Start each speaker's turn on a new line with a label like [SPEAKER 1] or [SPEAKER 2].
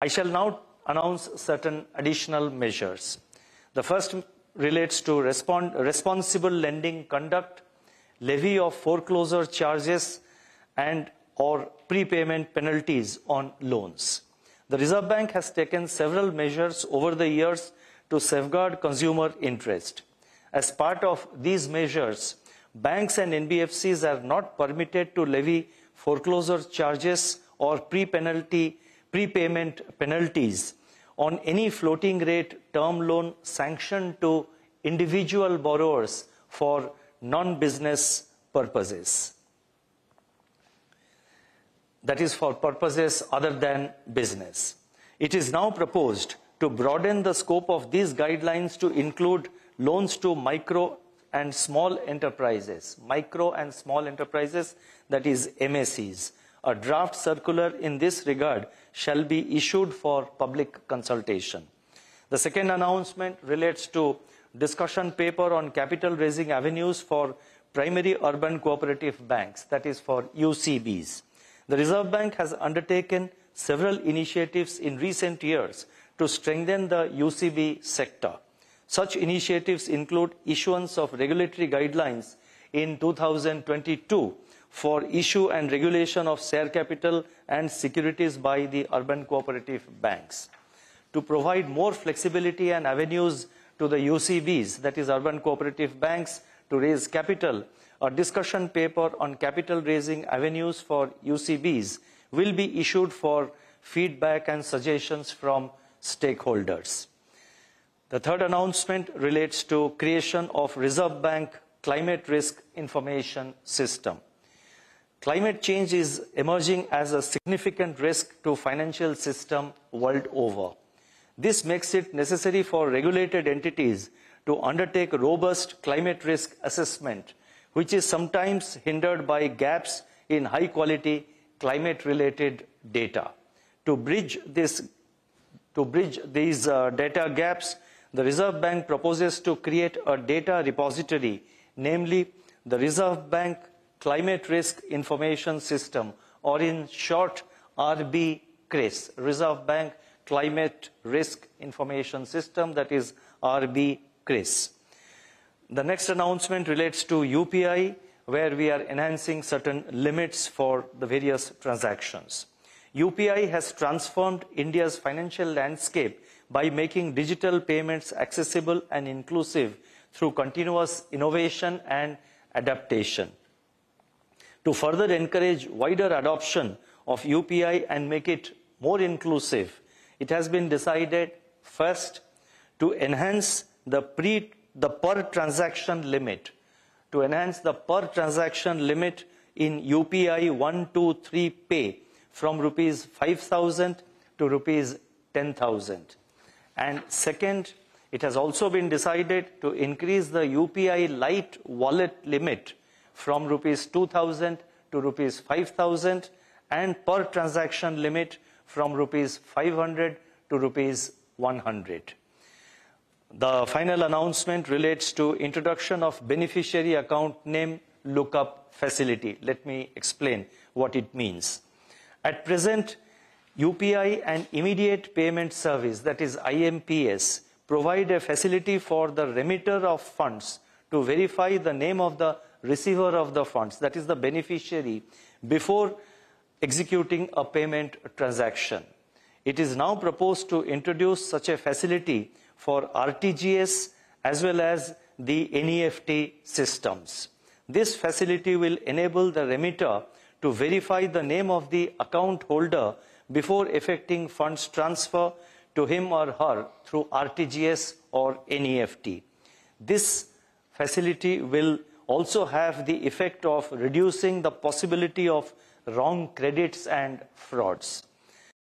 [SPEAKER 1] I shall now announce certain additional measures. The first relates to responsible lending conduct, levy of foreclosure charges and or prepayment penalties on loans. The Reserve Bank has taken several measures over the years to safeguard consumer interest. As part of these measures, banks and NBFCs are not permitted to levy foreclosure charges or prepayment penalties on any floating rate term loan sanctioned to individual borrowers for non-business purposes. That is, for purposes other than business. It is now proposed to broaden the scope of these guidelines to include loans to micro and small enterprises, that is MSEs. A draft circular in this regard shall be issued for public consultation. The second announcement relates to discussion paper on capital raising avenues for primary urban cooperative banks, that is for UCBs. The Reserve Bank has undertaken several initiatives in recent years to strengthen the UCB sector. Such initiatives include issuance of regulatory guidelines in 2022 for issue and regulation of share capital and securities by the urban cooperative banks. To provide more flexibility and avenues to the UCBs, that is urban cooperative banks, to raise capital, a discussion paper on capital raising avenues for UCBs will be issued for feedback and suggestions from stakeholders. The third announcement relates to creation of Reserve Bank Climate Risk Information System. Climate change is emerging as a significant risk to financial system world over. This makes it necessary for regulated entities to undertake robust climate risk assessment, which is sometimes hindered by gaps in high-quality climate-related data. To bridge these data gaps, the Reserve Bank proposes to create a data repository, namely the Reserve Bank Climate Risk Information System, or in short RBI, Reserve Bank Climate Risk Information System, that is RBI. The next announcement relates to UPI, where we are enhancing certain limits for the various transactions. UPI has transformed India's financial landscape by making digital payments accessible and inclusive through continuous innovation and adaptation. To further encourage wider adoption of UPI and make it more inclusive, it has been decided first to enhance the per transaction limit, in UPI123 Pay from rupees 5,000 to rupees 10,000. And second, it has also been decided to increase the UPILite wallet limit from rupees 2,000 to rupees 5,000 and per transaction limit from rupees 500 to rupees 100. The final announcement relates to introduction of beneficiary account name lookup facility. Let me explain what it means. At present, UPI and Immediate Payment Service, that is IMPS, provide a facility for the remitter of funds to verify the name of the receiver of the funds, that is the beneficiary, before executing a payment transaction. It is now proposed to introduce such a facility for RTGS as well as the NEFT systems. This facility will enable the remitter to verify the name of the account holder before effecting funds transfer to him or her through RTGS or NEFT. This facility will also have the effect of reducing the possibility of wrong credits and frauds.